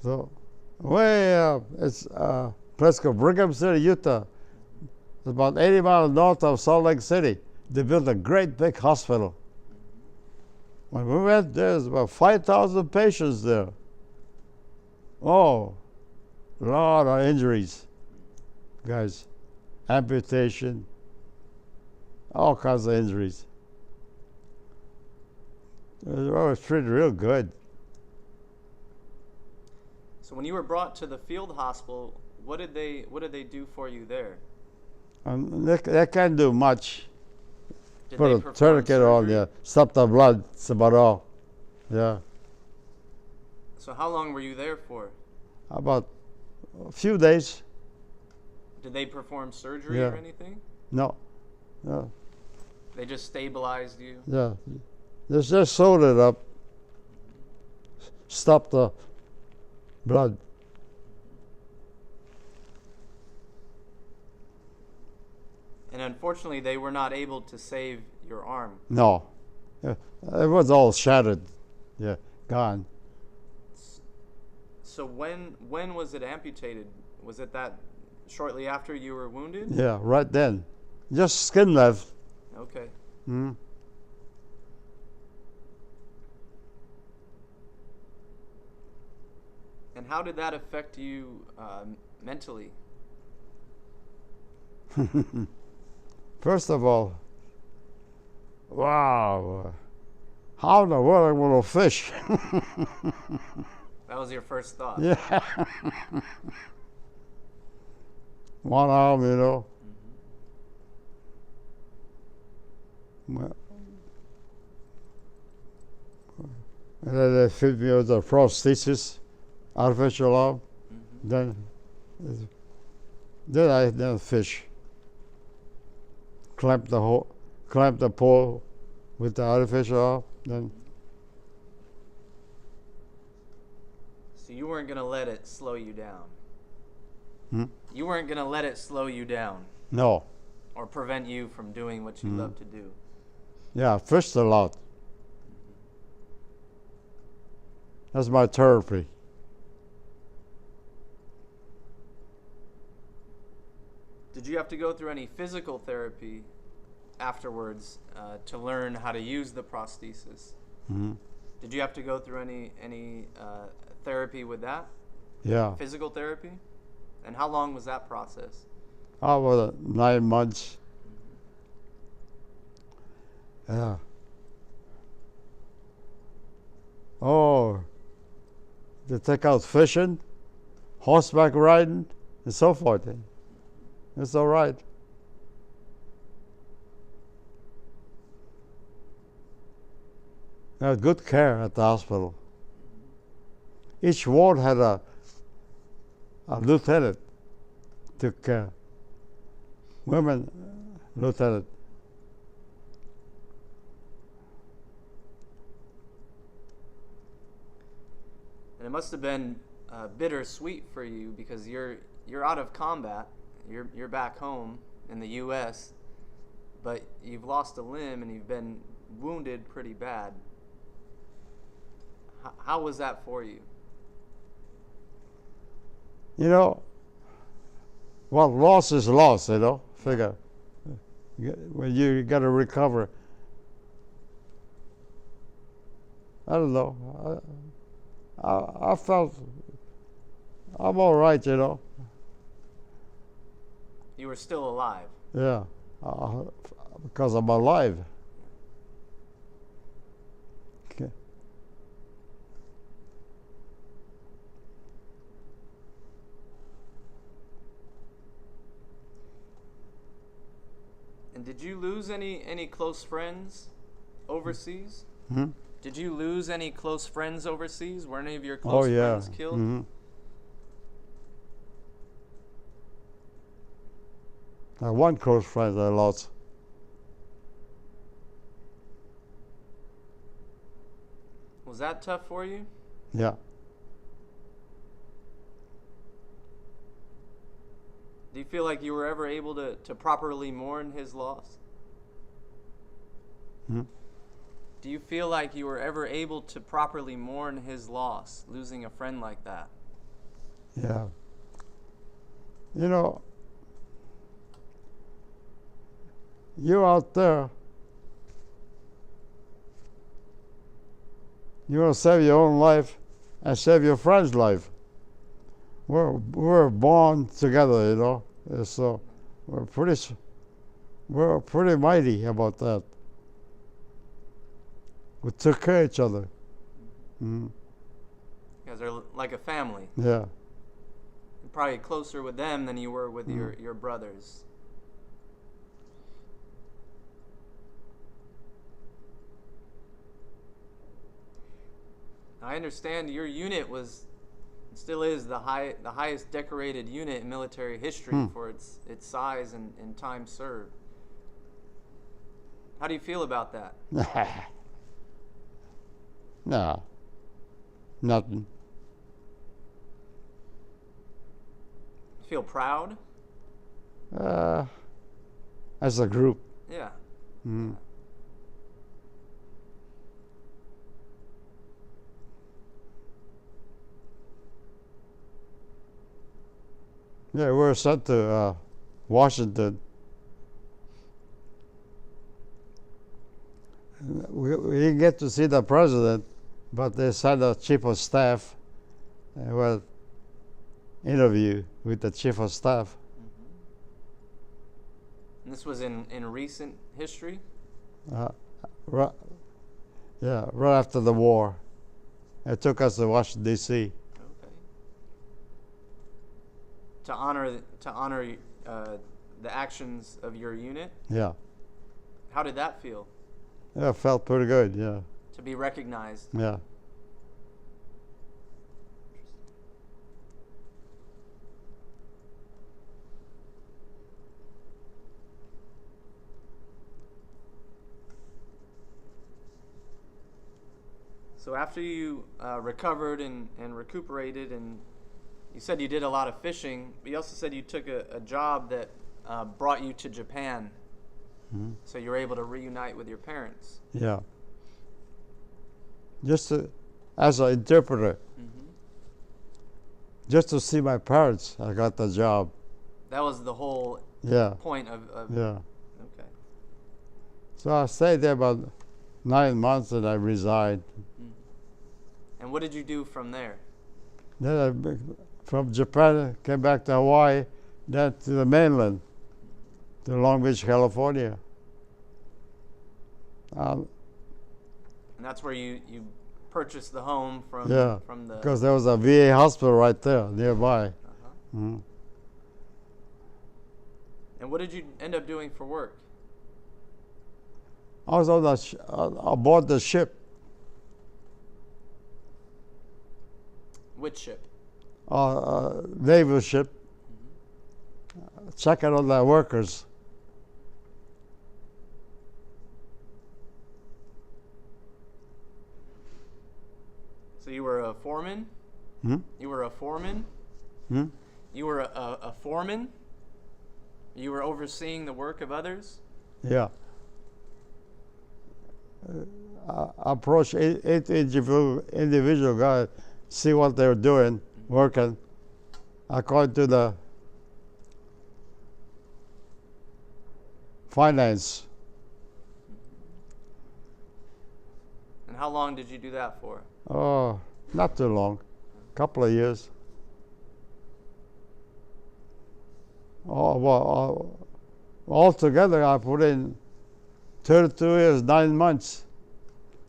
So, way up, it's a place called Brigham City, Utah. It's about 80 miles north of Salt Lake City. They built a great big hospital. When we went there, there's about 5,000 patients there. Oh, a lot of injuries, guys. Amputation, all kinds of injuries. I was treated real good. So when you were brought to the field hospital, what did they do for you there? They can't do much. Did Put they a perform tourniquet on, surgery? yeah. Stop the blood. That's about all. Yeah. So how long were you there for? About a few days. Did they perform surgery Yeah. or anything? No. No. They just stabilized you? Yeah. They just sewed it up. Stop the blood. And unfortunately, they were not able to save your arm. No. Yeah. It was all shattered. Yeah. Gone. So when was it amputated? Was it that shortly after you were wounded? Yeah, right then. Just skin left. Okay. Mm. And how did that affect you mentally? First of all, wow, how in the world am I going to fish? That was your first thought. Yeah. One arm, you know. Well, and then they fit me with a prosthesis, artificial arm. Mm-hmm. Then I fish. Clamp the pole with the artificial arm. Then So you weren't gonna let it slow you down. Hmm? You weren't gonna let it slow you down no, or prevent you from doing what you love to do. yeah, I fished a lot. That's my therapy. Did you have to go through any physical therapy afterwards to learn how to use the prosthesis? Hmm. Did you have to go through any therapy with that? Yeah, Physical therapy? And how long was that process? about 9 months. Yeah. Oh, they take out fishing, horseback riding, and so forth. It's all right. They had good care at the hospital. Each ward had a lieutenant, took care. Women lieutenant. And it must have been bittersweet for you because you're out of combat. You're back home in the U.S., but you've lost a limb and you've been wounded pretty bad. How was that for you? You know, Well, loss is loss, you know. Figure when you got to recover. I don't know. I felt I'm all right, you know. You were still alive. Yeah, because I'm alive. Okay. And did you lose any close friends overseas? Hmm? Did you lose any close friends overseas? Were any of your Oh close yeah. friends killed? Hmm. One close friend I lost. Was that tough for you? Yeah. Do you feel like you were ever able to properly mourn his loss? Hmm? Do you feel like you were ever able to properly mourn his loss, losing a friend like that? Yeah. You know, you out there, you want to save your own life and save your friend's life. We're born together, you know. So we're pretty mighty about that. We took care of each other. Mm-hmm. You guys are like a family. Yeah. You're probably closer with them than you were with your brothers. I understand your unit still is the highest decorated unit in military history for its size and time served. How do you feel about that? No, nothing. Feel proud? As a group. Yeah. Mm. Yeah, we were sent to Washington. We didn't get to see the president, but they sent the chief of staff. Well, interview with the chief of staff. And this was in recent history? Right, yeah, right after the war. It took us to Washington, D.C. Okay. To honor the actions of your unit? Yeah. How did that feel? Yeah, felt pretty good, yeah. To be recognized? Yeah. So after you recovered and recuperated, and you said you did a lot of fishing, but you also said you took a job that brought you to Japan. Mm-hmm. So you were able to reunite with your parents. Yeah. Just as an interpreter. Mm-hmm. Just to see my parents, I got the job. That was the whole point of Yeah. Okay. So I stayed there about 9 months and I resigned. Mm-hmm. And what did you do from there? Then from Japan, I came back to Hawaii, then to the mainland, to Long Beach, California. And that's where you purchased the home from the... because there was a VA hospital right there nearby. Uh-huh. Mm-hmm. And what did you end up doing for work? I was on aboard the ship. Which ship? Naval ship. Mm-hmm. Checking on the workers. So you were a foreman? Hmm? You were a foreman? Hmm? You were a foreman? You were overseeing the work of others? Yeah. Approach eight individual guys, see what they're doing, working, according to the finance. And how long did you do that for? Oh, not too long, couple of years. Altogether, I put in 32 years, 9 months,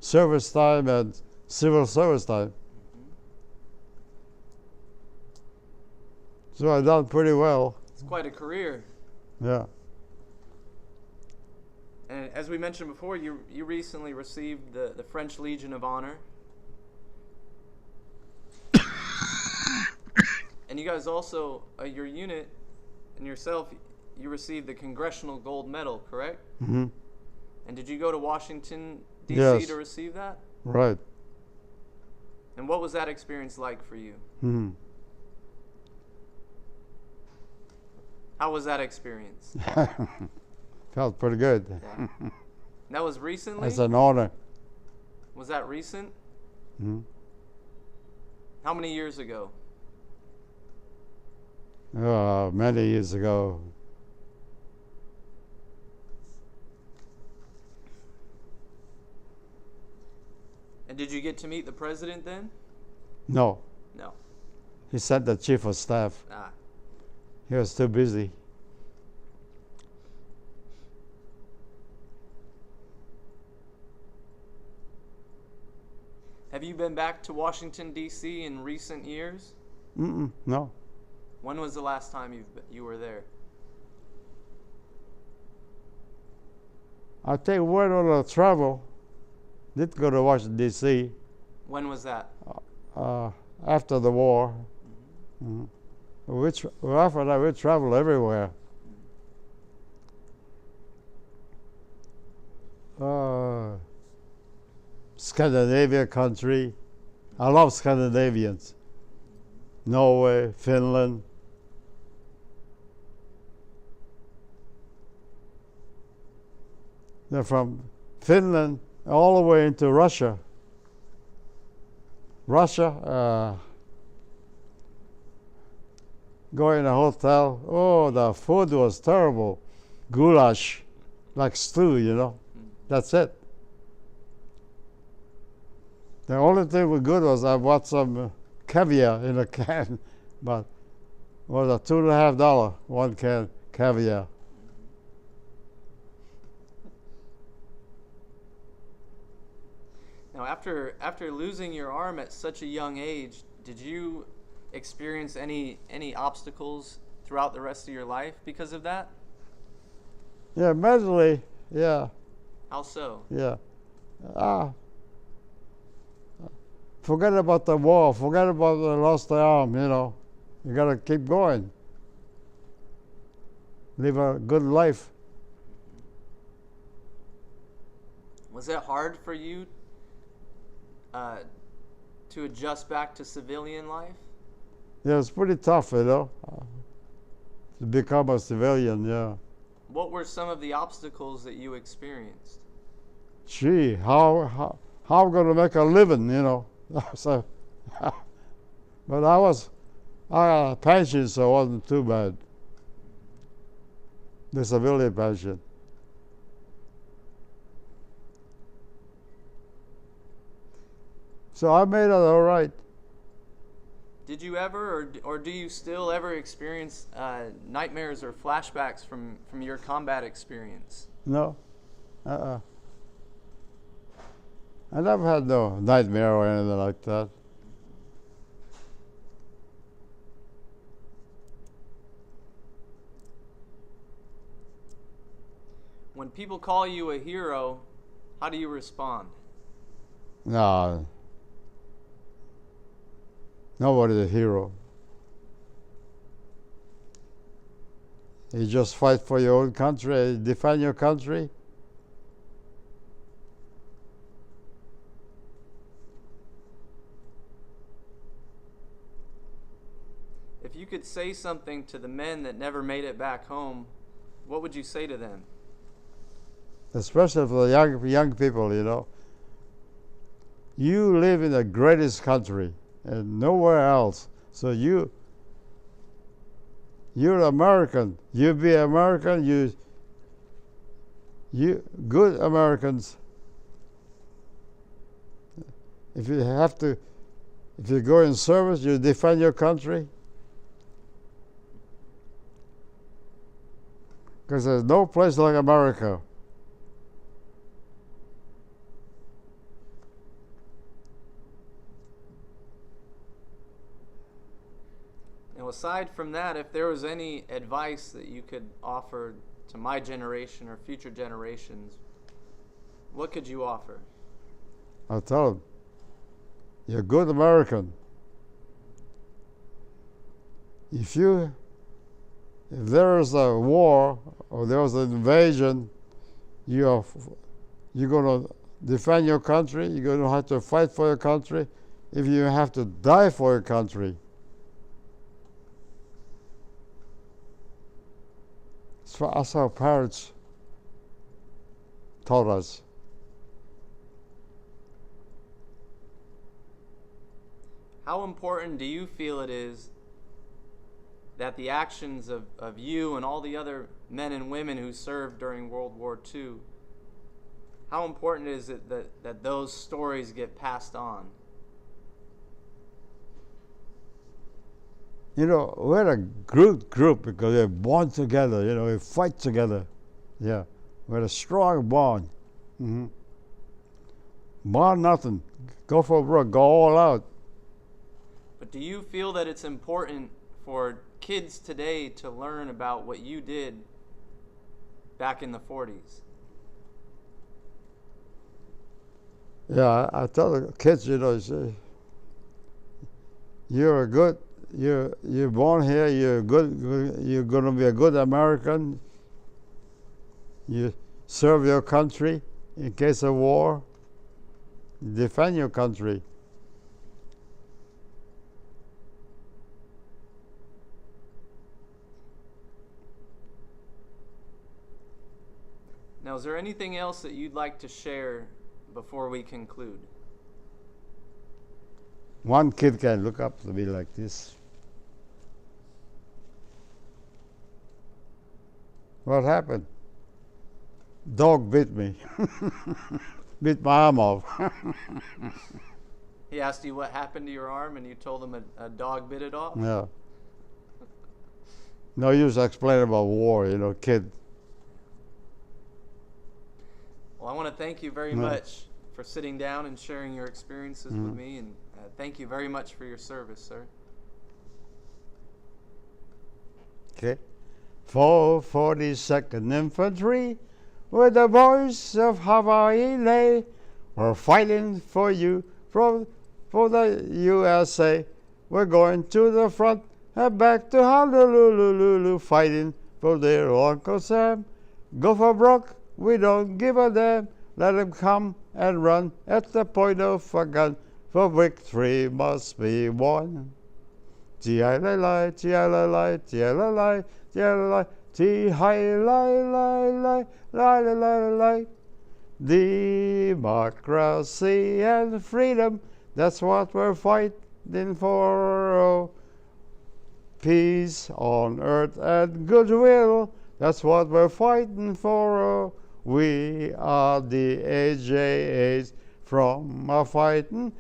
service time and civil service time. So I done pretty well. It's quite a career. Yeah. And as we mentioned before, you recently received the French Legion of Honor. And you guys also, your unit and yourself, you received the Congressional Gold Medal, correct? Mm-hmm. And did you go to Washington, D.C. Yes. to receive that? Right. And what was that experience like for you? Mm-hmm. How was that experience? Felt pretty good. Yeah. That was recently? It's an honor. Was that recent? Mm-hmm. How many years ago? Many years ago. And did you get to meet the president then? No. No. He sent the chief of staff. Ah. He was too busy. Have you been back to Washington, D.C. in recent years? No. When was the last time you were there? I think we went on a travel. Did go to Washington, D.C. When was that? After the war. Mm-hmm. After that, we traveled everywhere. Scandinavia country. I love Scandinavians. Norway, Finland. They're from Finland all the way into Russia. Go in a hotel. Oh, the food was terrible. Goulash, like stew, you know. That's it. The only thing was good was I bought some caviar in a can, but it was a $2.50 one can caviar. Now, after losing your arm at such a young age, did you experience any obstacles throughout the rest of your life because of that? Yeah, mentally, yeah. How so? Yeah. Forget about the war. Forget about the lost arm, you know. You got to keep going. Live a good life. Was it hard for you to adjust back to civilian life? Yeah, it's pretty tough, you know, to become a civilian, yeah. What were some of the obstacles that you experienced? Gee, how I'm going to make a living, you know. So, but I had a pension, so it wasn't too bad. Disability pension. So I made it all right. Did you ever, or do you still ever experience nightmares or flashbacks from your combat experience? No. I never had no nightmare or anything like that. When people call you a hero, how do you respond? No. Nobody's a hero. You just fight for your own country, defend your country. If you could say something to the men that never made it back home, what would you say to them? Especially for the young people, you know. You live in the greatest country and nowhere else. So you're American. You be American. You good Americans, if you have to, if you go in service, you defend your country. Because there's no place like America. Now, aside from that, if there was any advice that you could offer to my generation or future generations, what could you offer? I'll tell them, you're a good American. If there is a war or there is an invasion, you're going to defend your country. You're going to have to fight for your country. If you have to die for your country, that's how our parents taught us. How important do you feel it is that the actions of you and all the other men and women who served during World War II, how important is it that those stories get passed on? You know, we're a good group because we're born together. You know, we fight together. Yeah, we're a strong bond. Mm-hmm. Bond nothing. Go for broke. Go all out. But do you feel that it's important for kids today to learn about what you did back in the 40s? Yeah, I tell the kids, you know, you're a good. You're born here. You're good. You're going to be a good American. You serve your country in case of war. Defend your country. Now, is there anything else that you'd like to share before we conclude? One kid can look up to me like this. What happened? Dog bit me. Bit my arm off. He asked you what happened to your arm, and you told him a dog bit it off? Yeah. No use explaining about war, you know, kid. Well, I want to thank you very much for sitting down and sharing your experiences with me, and thank you very much for your service, sir. Okay. 442nd Infantry, with the voice of Hawaii lay, we're fighting for you for the USA. We're going to the front and back to Honolulu, fighting for their Uncle Sam. Go for broke, we don't give a damn. Let them come and run at the point of a gun, for victory must be won. Ti-hi-li-li, ti-hi-li-li, ti-hi-li-li, ti-hi-li-li, ti-hi-li-li-li, li-li-li-li. Democracy and freedom, that's what we're fighting for. Oh. Peace on earth and goodwill, that's what we're fighting for. Oh. We are the AJAs from a fighting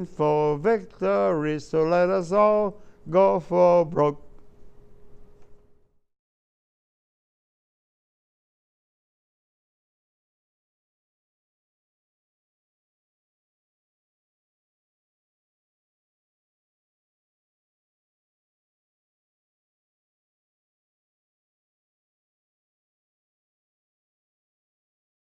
for victory. So let us all go for broke.